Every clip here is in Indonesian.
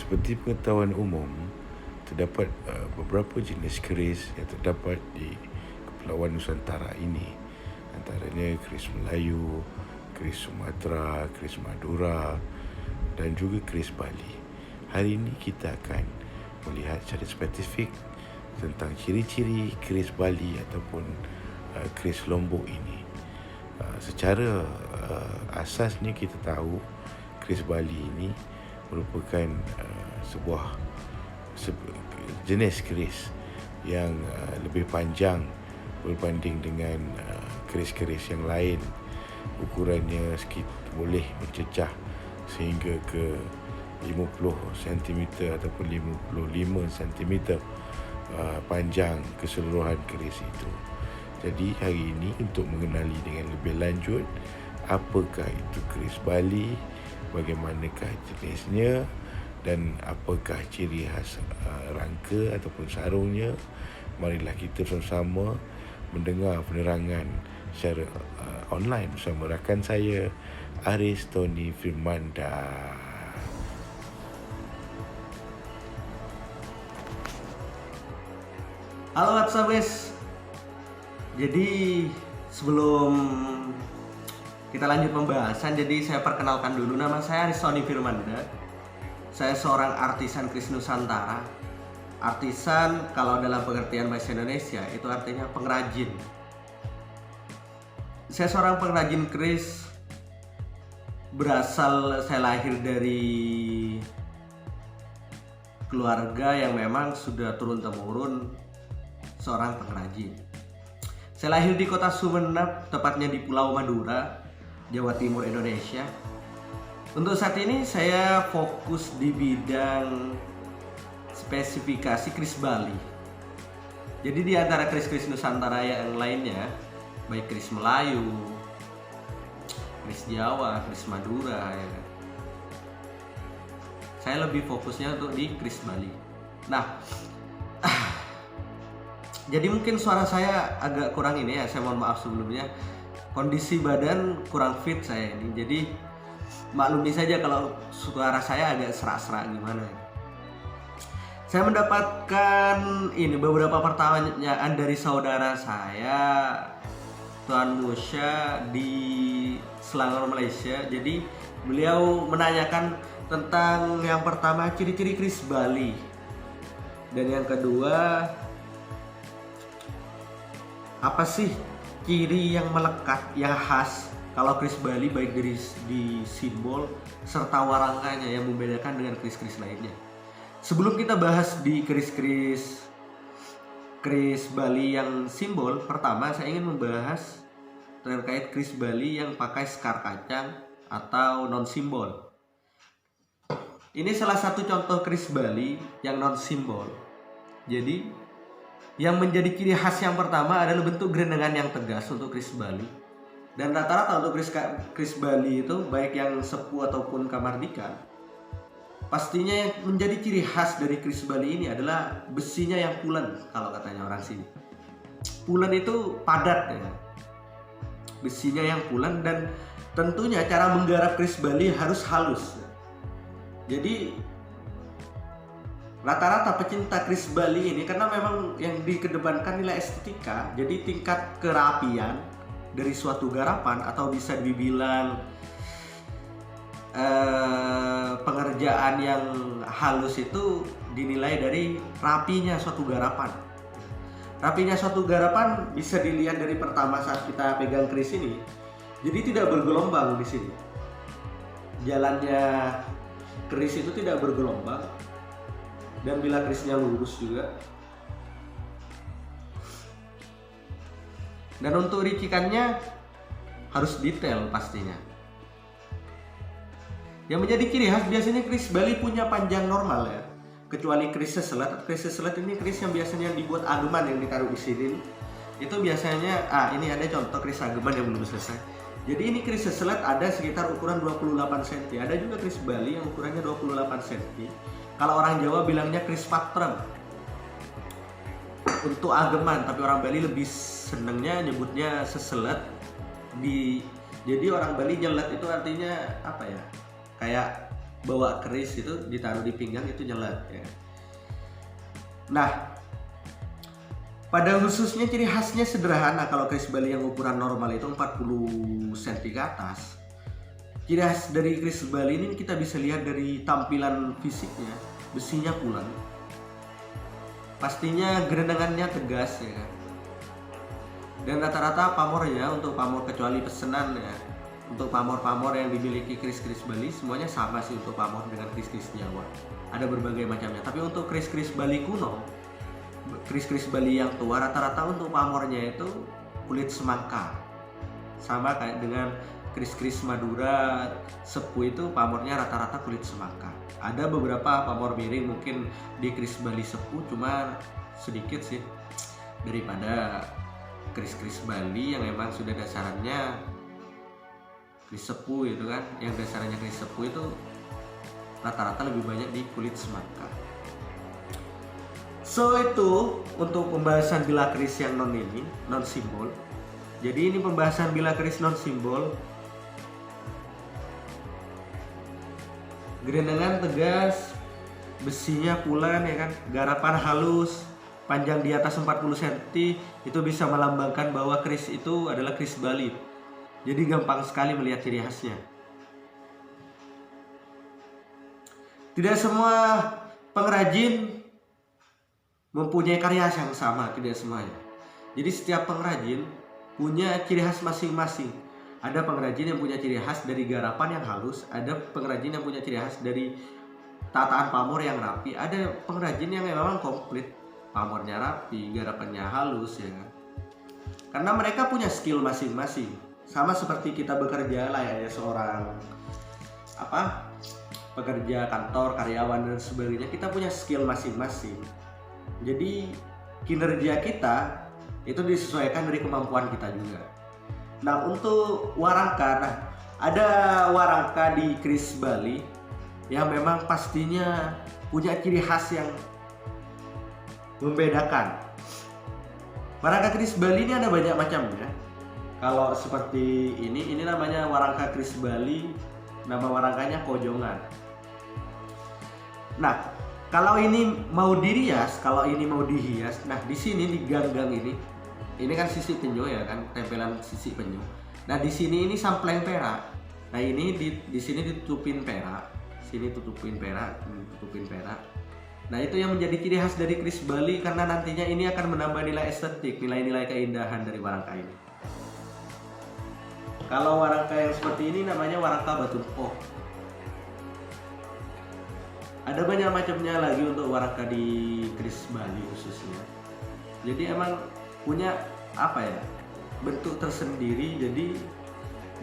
Seperti pengetahuan umum, terdapat beberapa jenis keris yang terdapat di Kepulauan Nusantara ini. Antaranya keris Melayu, keris Sumatera, keris Madura dan juga keris Bali. Hari ini kita akan melihat secara spesifik tentang ciri-ciri keris Bali ataupun keris Lombok ini. Secara asasnya kita tahu keris Bali ini merupakan sebuah jenis keris yang lebih panjang berbanding dengan keris-keris yang lain. Ukurannya boleh mencecah sehingga ke 50 cm ataupun 55 cm panjang keseluruhan keris itu. Jadi hari ini untuk mengenali dengan lebih lanjut apakah itu keris Bali, bagaimanakah jenisnya dan apakah ciri khas rangka ataupun sarungnya, marilah kita bersama mendengar penerangan secara online bersama rakan saya Aris Tony Firmanda. Halo WhatsAppers. Jadi sebelum kita lanjut pembahasan, jadi saya perkenalkan dulu, nama saya Aris Tony Firmanda. Saya seorang artisan keris Nusantara. Artisan kalau dalam pengertian bahasa Indonesia itu artinya pengrajin. Saya seorang pengrajin keris. Saya lahir dari keluarga yang memang sudah turun-temurun seorang pengrajin. Saya lahir di kota Sumeneb, tepatnya di Pulau Madura, Jawa Timur, Indonesia. Untuk saat ini saya fokus di bidang spesifikasi keris Bali. Jadi di antara keris-keris Nusantara yang lainnya, baik keris Melayu, keris Jawa, keris Madura, ya kan, saya lebih fokusnya untuk di keris Bali. Nah, jadi mungkin suara saya agak kurang ini ya, saya mohon maaf sebelumnya. Kondisi badan kurang fit saya ini, jadi maklumi saja kalau suara saya agak serak-serak gimana. Saya mendapatkan ini beberapa pertanyaan dari saudara saya, Tuan Musya di Selangor, Malaysia. Jadi beliau menanyakan tentang yang pertama ciri-ciri keris Bali, dan yang kedua apa sih ciri yang melekat, yang khas kalau keris Bali baik dari di simbol serta warangkanya yang membedakan dengan keris-keris lainnya. Sebelum kita bahas di keris Bali yang simbol, pertama saya ingin membahas terkait keris Bali yang pakai sekar kacang atau non simbol. Ini salah satu contoh keris Bali yang non simbol. Jadi yang menjadi ciri khas yang pertama adalah bentuk gerendengan yang tegas untuk keris Bali. Dan rata-rata untuk keris Bali itu baik yang sepuh ataupun kamardika, pastinya yang menjadi ciri khas dari keris Bali ini adalah besinya yang pulen, kalau katanya orang sini. Pulen itu padat ya. Besinya yang pulen, dan tentunya cara menggarap keris Bali harus halus. Jadi rata-rata pecinta keris Bali ini, karena memang yang dikedepankan nilai estetika, jadi tingkat kerapian dari suatu garapan atau bisa dibilang pengerjaan yang halus itu dinilai dari rapinya suatu garapan. Rapinya suatu garapan bisa dilihat dari pertama saat kita pegang keris ini. Jadi tidak bergelombang di sini. Jalannya keris itu tidak bergelombang. Dan bila kerisnya lurus juga. Dan untuk ricikannya harus detail pastinya. Yang menjadi ciri khas biasanya keris Bali punya panjang normal ya, kecuali keris seselet. Keris seselet ini keris yang biasanya dibuat ageman yang ditaruh di sini. Itu biasanya, ini ada contoh keris ageman yang belum selesai. Jadi ini keris seselet ada sekitar ukuran 28 cm. Ada juga keris Bali yang ukurannya 28 cm. Kalau orang Jawa bilangnya keris patrem untuk ageman, tapi orang Bali lebih senengnya nyebutnya seselet. Jadi orang Bali nyelet itu artinya apa ya? Kayak bawa keris itu ditaruh di pinggang itu nyelet ya. Nah, pada khususnya ciri khasnya sederhana. Kalau keris Bali yang ukuran normal itu 40 cm ke atas. Ciri khas dari keris Bali ini kita bisa lihat dari tampilan fisiknya, besinya pulen. Pastinya gerendengannya tegas ya kan. Dan rata-rata pamornya, untuk pamor kecuali pesanan ya, untuk pamor-pamor yang dimiliki keris-keris Bali semuanya sama sih untuk pamor dengan keris-keris Jawa. Ada berbagai macamnya. Tapi untuk keris-keris Bali kuno, keris-keris Bali yang tua, rata-rata untuk pamornya itu kulit semangka. Sama kayak dengan keris-keris Madura, sepuh itu pamornya rata-rata kulit semangka. Ada beberapa pamor miring mungkin di keris Bali sepuh, cuma sedikit sih daripada keris-keris Bali yang memang sudah dasarannya keris sepuh itu kan. Yang dasarannya keris sepuh itu rata-rata lebih banyak di kulit semangka. So itu untuk pembahasan bilah keris yang non simbol. Jadi ini pembahasan bilah keris non simbol. Gerendengan tegas, besinya pulen ya kan, garapan halus, panjang di atas 40 cm, itu bisa melambangkan bahwa keris itu adalah keris Bali. Jadi gampang sekali melihat ciri khasnya. Tidak semua pengrajin mempunyai karya yang sama, tidak semuanya. Jadi setiap pengrajin punya ciri khas masing-masing. Ada pengrajin yang punya ciri khas dari garapan yang halus, ada pengrajin yang punya ciri khas dari tataan pamor yang rapi, ada pengrajin yang memang komplit, pamornya rapi, garapannya halus ya kan. Karena mereka punya skill masing-masing. Sama seperti kita bekerja lah ya, seorang pekerja kantor, karyawan dan sebagainya, kita punya skill masing-masing. Jadi kinerja kita itu disesuaikan dari kemampuan kita juga. Nah, untuk warangka, ada warangka di keris Bali yang memang pastinya punya ciri khas yang membedakan. Warangka keris Bali ini ada banyak macamnya. Kalau seperti ini namanya warangka keris Bali, nama warangkanya Kojongan. Nah, kalau ini mau dirias, kalau ini mau dihias, nah di sini di gang-gang ini kan sisi penyu ya kan, tempelan sisi penyu. Nah di sini ini sampleng perak. Nah ini di sini ditutupin perak, sini tutupin perak, tutupin perak. Nah itu yang menjadi ciri khas dari keris Bali, karena nantinya ini akan menambah nilai estetik, nilai-nilai keindahan dari warangka ini. Kalau warangka yang seperti ini namanya warangka batu empoh. Ada banyak macamnya lagi untuk warangka di keris Bali khususnya. Jadi emang punya bentuk tersendiri. Jadi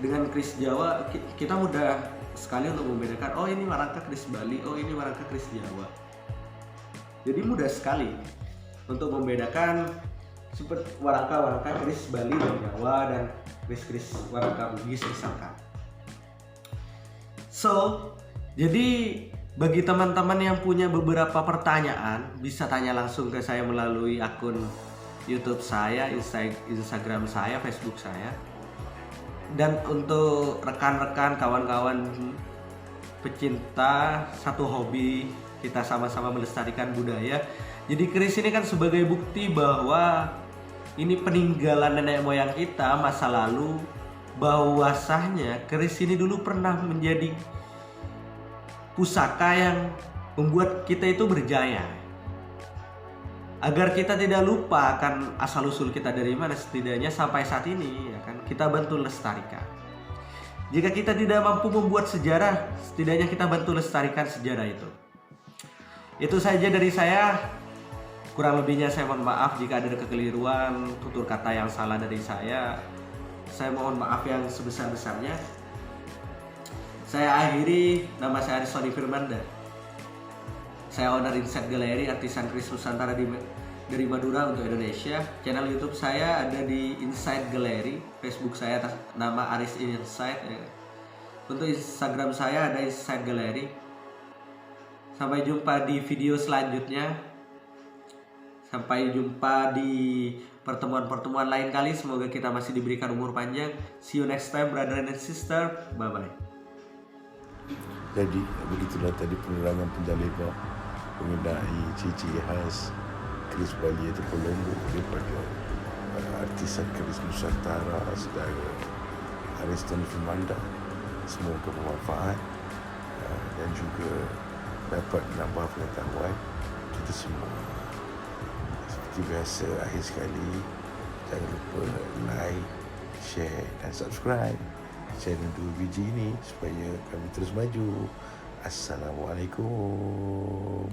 dengan keris Jawa kita mudah sekali untuk membedakan, oh ini warangka keris Bali, oh ini warangka keris Jawa. Jadi mudah sekali untuk membedakan seperti warangka keris Bali dan Jawa dan keris warangka Bugis misalkan. So, jadi bagi teman-teman yang punya beberapa pertanyaan, bisa tanya langsung ke saya melalui akun YouTube saya, Instagram saya, Facebook saya. Dan untuk rekan-rekan, kawan-kawan pecinta satu hobi, kita sama-sama melestarikan budaya. Jadi keris ini kan sebagai bukti bahwa ini peninggalan nenek moyang kita masa lalu, bahwasanya keris ini dulu pernah menjadi pusaka yang membuat kita itu berjaya. Agar kita tidak lupa akan asal-usul kita dari mana, setidaknya sampai saat ini ya kan, kita bantu lestarikan. Jika kita tidak mampu membuat sejarah, setidaknya kita bantu lestarikan sejarah itu. Itu saja dari saya. Kurang lebihnya saya mohon maaf jika ada kekeliruan, tutur kata yang salah dari saya. Saya mohon maaf yang sebesar-besarnya. Saya akhiri, nama saya Arisoni Firmanda. Saya owner Insight Gallery, artisan keris Nusantara dari Madura untuk Indonesia. Channel YouTube saya ada di Insight Gallery. Facebook saya atas nama Aris Insight. Untuk Instagram saya ada Insight Gallery. Sampai jumpa di video selanjutnya. Sampai jumpa di pertemuan-pertemuan lain kali. Semoga kita masih diberikan umur panjang. See you next time, brother and sister. Bye-bye. Jadi begitulah tadi penerangan penjalibah mengenai ciri-ciri khas keris Bali atau Lombok daripada artisan keris Nusantara, saudara Ariston Firmanda. Semoga bermanfaat dan juga dapat menambah pengetahuan kita semua. Seperti biasa, akhir sekali jangan lupa like, share dan subscribe channel 2 biji ini supaya kami terus maju. Assalamualaikum.